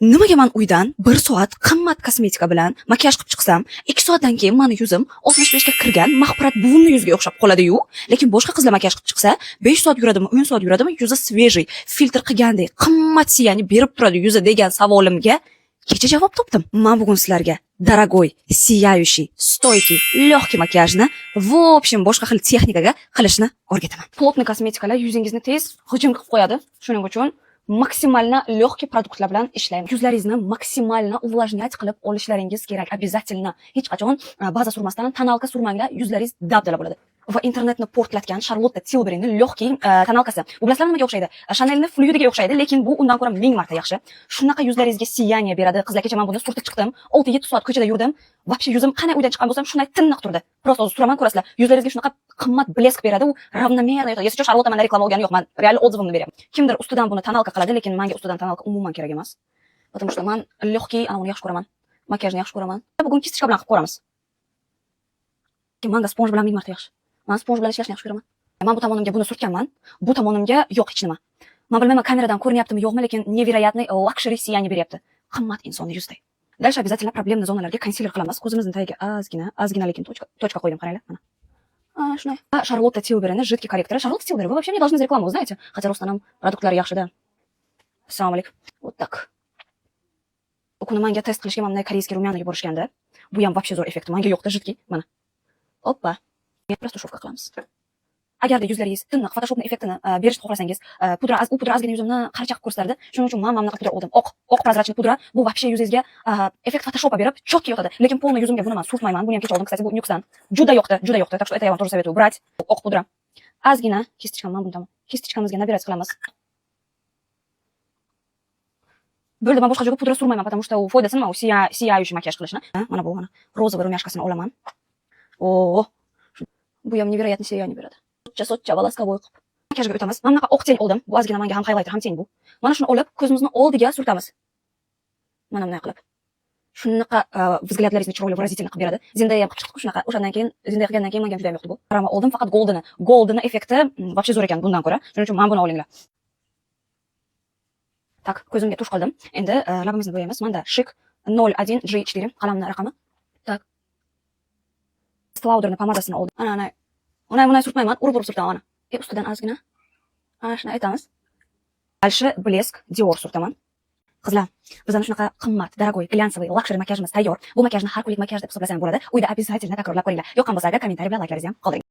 Nimaga men uydan 1 soat qimmat kosmetika bilan makiyaj qilib chiqsam, 2 soatdan keyin meni yuzim 65 ga kirgan Mahfurat buvimning yuziga o'xshab qoladi-yu, lekin boshqa qizlar makiyaj qilib chiqsa, 5 soat yuradimi, 10 soat yuradimi, yuzi svejий, filtr qilgandek qimmat siyani berib turadi yuzi degan savolimga kecha javob topdim. Men bugun sizlarga дорогой, сияющий, стойкий, легкий makiyajni в общем boshqa xil texnikaga qilishni o'rgataman. Plotniy kosmetikalar yuzingizni tez hujum qilib qo'yadi. Shuning uchun maksimalna легкий produktlar bilan ishlayman. Yuzlaringizni maksimalna увлажнять qilib olishlaringiz kerak. Обязательно. Hech qachon baza surmasdan tonalka surmanglar, yuzlaringiz dabdala bo'ladi. Va internetni portlatgan Charlotte Tilbury'ning легкий tonalkasi. Bu bilasizlar nimaga o'xshaydi? Chanel'ning fluidiga o'xshaydi, lekin bu undan ko'ra 1000 marta yaxshi. Shunaqa yuzlaringizga siyaniya beradi. Qizlar, kecha men buni surtib chiqdim. 6-7 soat ko'chada yurdim. Вообще yuzim qanday uydan chiqqan bo'lsam, shunday tiniq turdi. Просто o'zi suraman, ko'rasizlar. Yuzlaringizga shunaqa qimmat blesk beradi, u ravnomerно. Если Charlotte menda reklama olgani yo'q, men real отзывimni beryapman. Kimdir ustidan buni tonalka qiladi, lekin menga ustidan tonalka umuman kerak emas. Потому что men легкий ana uni yaxshi ko'raman. Makiyajni yaxshi ko'raman. Bugun kistichka bilan qilib ko'ramiz. Menga sponj bilan 1000 marta yaxshi. Men sponj bilan ishlashni yaxshi ko'raman. Men bu tomonimga buni surtganman. Bu tomonimga yo'q hech nima. Men bilmayman kameradan ko'rinyaptimi yo'qmi, lekin невероятный luxury siyani beryapti. Qimmat insonni yuzday. Дальше обязательно проблемный zonalarga konsiler qilamiz. Ko'zimizning tagiga ozgina lekin точка qo'ydim, qaranglar, mana. Shunday. Charlotte Tilbury'ning жидкий корректор. Charlotte Tilbury, вы вообще не должны за рекламу, знаете? Хотя ростdan ham produktlari yaxshi da. Assalomu alaykum. Вот так. Bu kuni menga test qilishga mana koreyskiy rumyanaga borishganda, bu ham вообще zo'r effekt. Menga yo'qda жидкий, mana. Oppa. Rastashuvka qilamiz. Agarda yuzlaringiz tiniq, Photoshopning effektini berishni xohlasangiz, u pudra ozgina yuzimni qaricha qilib ko'rsatadi. Shuning uchun men mana pudra oldim. Oq prozrachniy pudra. Bu вообще yuzingizga effekt Photoshopga berib, chotki yotadi. Lekin полный yuzimga buni men surtmayman. Buni ham kecha oldim, кстати, bu Nux'dan. Juda yoqdi. Так что это я вам тоже советую брать. Oq pudra. Ozgina kistichkam men bundan. Kistichkamizga nabirать qilamiz. Bo'ldi, men boshqa joyga pudra surmayman, потому что u foydasi nima? U сияющий makiyaj qilishni. Mana bu, mana розовый rumyashkasini olaman. O, bu ham невероятно сияние beradi. Sochcha волосковой qilib. Makiyajga o'tamiz. Mana bunaqa oq teng oldim. Bu ozgina menga ham highlighter, ham teng bu. Mana shuni olib, ko'zimizni oldiga surtamiz. Mana bunday qilib. Shunaqa взглядlaringizni chiroyli, выразительно qilib beradi. Zendaya qilib chiqdi shunaqa. O'shandan keyin Zendaya qilgandan keyin menga juda ham yoqdi bu. Qarama, oldim faqat goldenni. Goldenni effekti вообще zo'r ekan bundan ko'ra. Shuning uchun men buni olinglar. Tak, ko'zimga tush qildim. Endi labimizni bo'yaymiz. Menda Chic 01G4 qalamning raqami. Tak. Lauderni pomadasini oldim. Ana surtmayman, urib surtaman ana. Ustidan ozgina. Ana shuni aytamiz. Dальше blesk Dior surtaman. Qizlar, bizning shunaqa qimmat, дорогой, глянцевый, luxury makiyajimiz tayyor. Bu makiyajni har kunlik makiyaj deb hisoblasang bo'ladi. Uyda обязательно takrorlab ko'ringlar. Yoqqan bo'lsa, kommentariy bilan laykalaringizni ham qoldiring.